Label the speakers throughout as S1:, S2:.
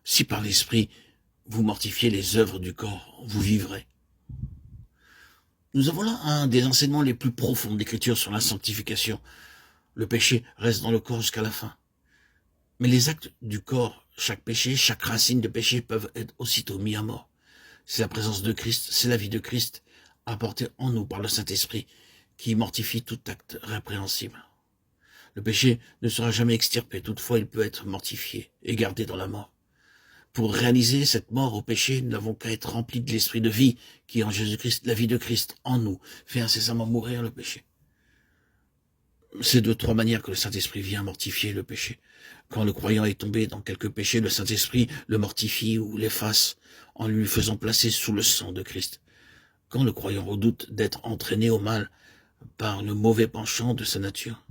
S1: Si par l'Esprit, vous mortifiez les œuvres du corps, vous vivrez. Nous avons là un des enseignements les plus profonds de l'Écriture sur la sanctification. Le péché reste dans le corps jusqu'à la fin. Mais les actes du corps, chaque péché, chaque racine de péché peuvent être aussitôt mis à mort. C'est la présence de Christ, c'est la vie de Christ apportée en nous par le Saint-Esprit qui mortifie tout acte répréhensible. Le péché ne sera jamais extirpé, toutefois il peut être mortifié et gardé dans la mort. Pour réaliser cette mort au péché, nous n'avons qu'à être remplis de l'esprit de vie qui est en Jésus-Christ, la vie de Christ en nous, fait incessamment mourir le péché. C'est de trois manières que le Saint-Esprit vient mortifier le péché. Quand le croyant est tombé dans quelque péché, le Saint-Esprit le mortifie ou l'efface en lui faisant placer sous le sang de Christ. Quand le croyant redoute d'être entraîné au mal par le mauvais penchant de sa nature,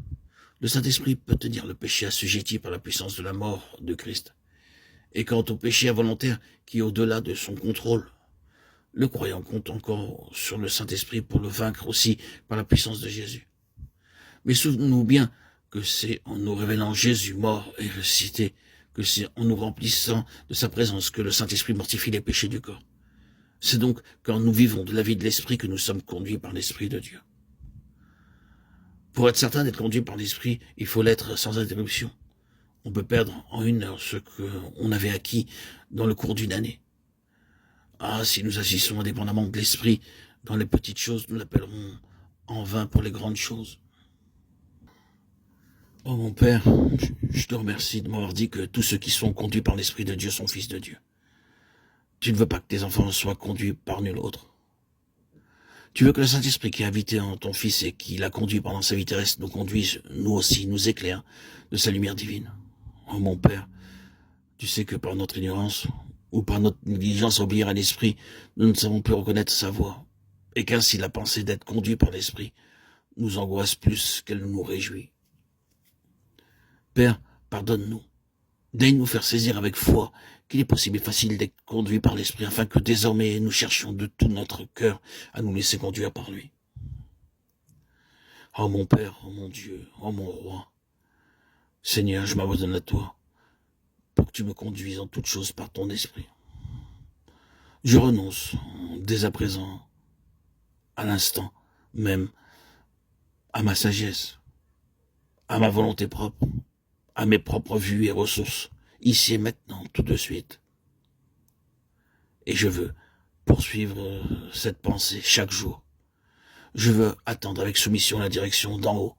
S1: le Saint-Esprit peut tenir le péché assujetti par la puissance de la mort de Christ. Et quant au péché involontaire qui est au-delà de son contrôle, le croyant compte encore sur le Saint-Esprit pour le vaincre aussi par la puissance de Jésus. Mais souvenons-nous bien que c'est en nous révélant Jésus mort et ressuscité, que c'est en nous remplissant de sa présence que le Saint-Esprit mortifie les péchés du corps. C'est donc quand nous vivons de la vie de l'Esprit que nous sommes conduits par l'Esprit de Dieu. Pour être certain d'être conduit par l'Esprit, il faut l'être sans interruption. On peut perdre en une heure ce qu'on avait acquis dans le cours d'une année. Ah, si nous agissons indépendamment de l'Esprit dans les petites choses, nous l'appellerons en vain pour les grandes choses. Oh mon Père, je te remercie de m'avoir dit que tous ceux qui sont conduits par l'Esprit de Dieu sont fils de Dieu. Tu ne veux pas que tes enfants soient conduits par nul autre. Tu veux que le Saint-Esprit qui a habité en ton Fils et qui l'a conduit pendant sa vie terrestre nous conduise, nous aussi, nous éclaire de sa lumière divine. Oh mon Père, tu sais que par notre ignorance ou par notre négligence à obéir à l'Esprit, nous ne savons plus reconnaître sa voix, et qu'ainsi la pensée d'être conduit par l'Esprit nous angoisse plus qu'elle nous réjouit. Père, pardonne-nous. Daigne nous faire saisir avec foi qu'il est possible et facile d'être conduit par l'Esprit, afin que désormais nous cherchions de tout notre cœur à nous laisser conduire par lui. Oh mon Père, oh mon Dieu, oh mon Roi, Seigneur, je m'abandonne à toi, pour que tu me conduises en toutes choses par ton Esprit. Je renonce, dès à présent, à l'instant même, à ma sagesse, à ma volonté propre, à mes propres vues et ressources, ici et maintenant, tout de suite. Et je veux poursuivre cette pensée chaque jour. Je veux attendre avec soumission la direction d'en haut.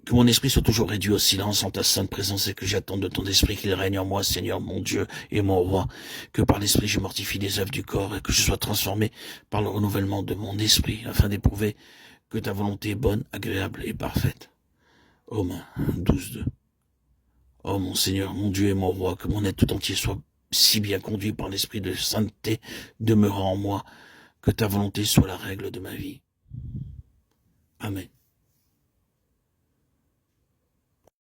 S1: Que mon esprit soit toujours réduit au silence en ta sainte présence et que j'attende de ton esprit qu'il règne en moi, Seigneur, mon Dieu et mon Roi. Que par l'esprit je mortifie les œuvres du corps et que je sois transformé par le renouvellement de mon esprit afin d'éprouver que ta volonté est bonne, agréable et parfaite. Romains 12:2. Oh mon Seigneur, mon Dieu et mon Roi, que mon être tout entier soit si bien conduit par l'esprit de sainteté demeurant en moi, que ta volonté soit la règle de ma vie. Amen.